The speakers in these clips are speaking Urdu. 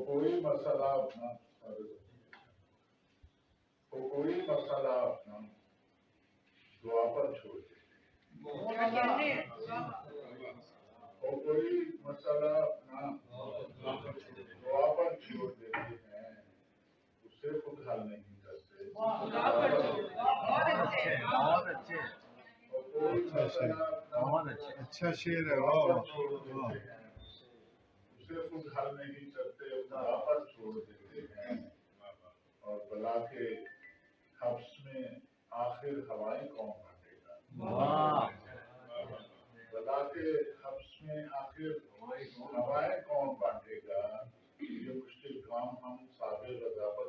کوئی مسئلہ اپنا دعا پر چھوڑ دیتے اور کوئی مسئلہ اپنا دعا پر چھوڑ دیتے ہیں، اسے خود حل نہیں کرتے۔ اور کوئی مسئلہ اچھا شعر ہے، اسے خود حل نہیں کرتے، خدا پر چھوڑ دیتے ہیں، اور بلا کے حبس میں آخر ہوائیں کون بانٹے گا؟ بلا کے حبس میں آخر ہوائیں کون بانٹے گا؟ یہ مشکل کام ہم صابر رضا پر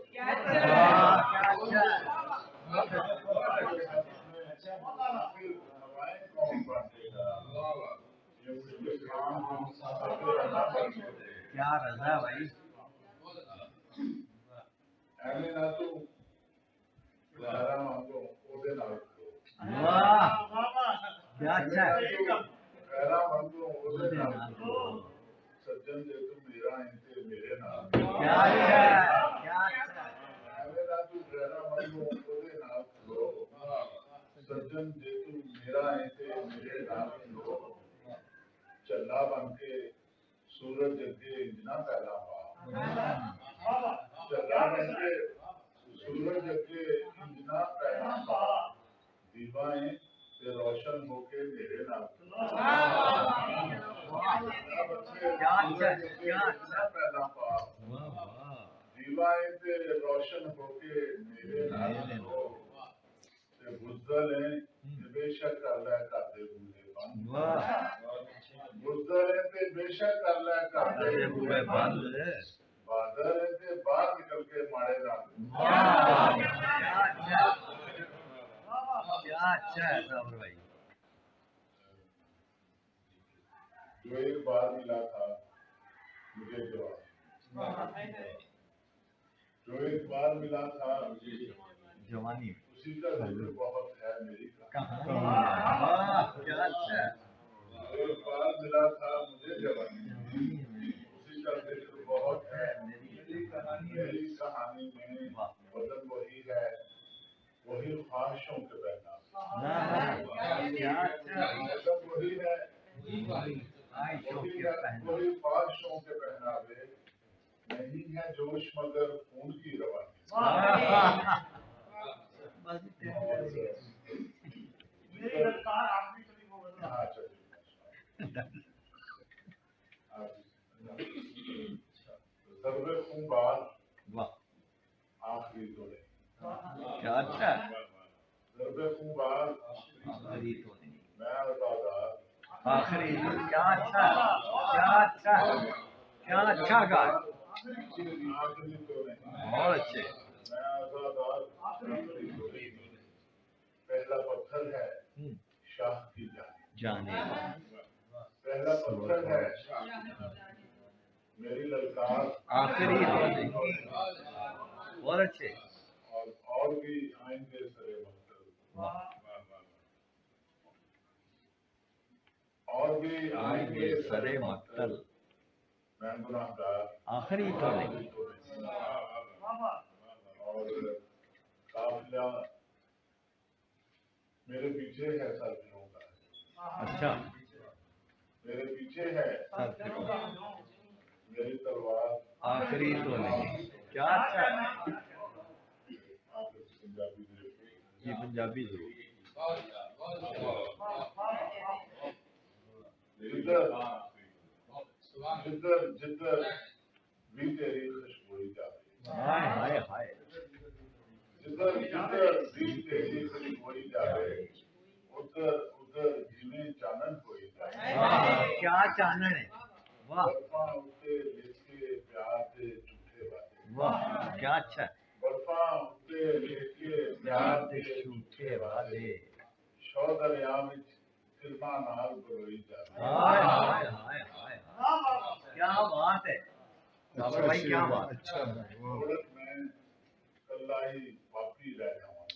ہوائیں کون بانٹے گا؟ یہ مشکل کام ہم صابر رضا پر کیا رضا بھائی، ایویں نہ تو گزارا مانگو اودے نال کرو، واہ کیا اچھا ہے، خیرا مانگو اودے نال کرو، سجن جے تو میرا ہیں تے میرے نال کرو۔ کیا اچھا ہے، کیا اچھا ہے، ایویں نہ تو خیرا مانگو اودے نال کرو، سجن جے تو میرا ہیں تے میرے نال کرو، چلا بن کے سورج اگے انجنا پہلا پا، چلا بن کے سورج اگے انجنا پہلا پا، دیوائیں تے روشن ہو کے میرے نال کیا اچھا ہے، کیا اچھا، پہلا پا، واہ واہ، دیوائیں تے روشن ہو کے میرے نال کرو، تے بزدل ہیں تے بے شک اللہ کر دے بوئے بند، واہ بزدل ہیں تے بے شک اللہ کر دے یہ بوئے ہوئے بند، بند، بہادر ہیں تے باہر نکل کے ماڑے نال واہ کیا اچھا ہے، کیا اچھا ہے صابر بھائی، جو ایک بار ملا تھا مجھے جواب، جو ایک بار ملا تھا جوانی اسی کا ذکر بہت ہے میری کہانی، کہاں، واہ کیا اچھا ہے، جو ایک بار ملا تھا مجھے جوانی، اسی کا ذکر بہت ہے میری کہانی میں، وطن وہی ہے، وہی خواہشوں کے بہنا، کیا اچھا، وطن وہی ہے، عائشوں وہی کے ہے، پہنا، وہی خواہشوں کے پہناوے، نہیں ہے جوش مگر خون کی روانی۔ ہاں چلیے ضرب خون بار واہ آخری تو نہیں، کیا اچھا ہے، ضرب خون بار آخری تو نہیں، میں عطادار آخری تو کیا اچھا ہے، کیا اچھا ہے، کیا اچھا گا، آخری تو نہیں، بہت اچھے، میں عطادار آخری تو نہیں، پہلا پتھر ہے شاہ کی جانے پہلا پتھر ہے میری للکار آخری تو نہیں، بہت اچھے، اور بھی آئیں گے سرے مقتل، اور بھی آئیں گے سرے مقتل، میں گناہ گار آخری تو نہیں، اور قافلہ میرے پیچھے ہے سر پھروں کا، اچھا میرے پیچھے ہے سر پھرو، میری تلوار آخری تو نہیں، کیا اچھا ہے، آپ پنجابی یہ پنجابی ضرور، جدھر جدھر جدھر بھی تیری خوشبوئی جاتی، ہائے ہائے ہائے، جدھر جدھر بھی تیری خوشبوئی جاوے، ادھر ادھر جویں چانن ہوئی جائے، واہ کیا چانن ہے، واہ برفاں اتے لیٹے پیار دے جھوٹے وعدے، واہ کیا اچھا ہے، برفاں اتے لیٹے پیار پیار دے دے جھوٹے وعدے، شو دریا وچ فلماں نال بروئی جاوے، ہائے ہائے ہائے ہائے، کیا بات ہے صابر بھائی، کیا بات ہے، اچھا ہے، عورت میں کلا ہی باقی رہ جاواں،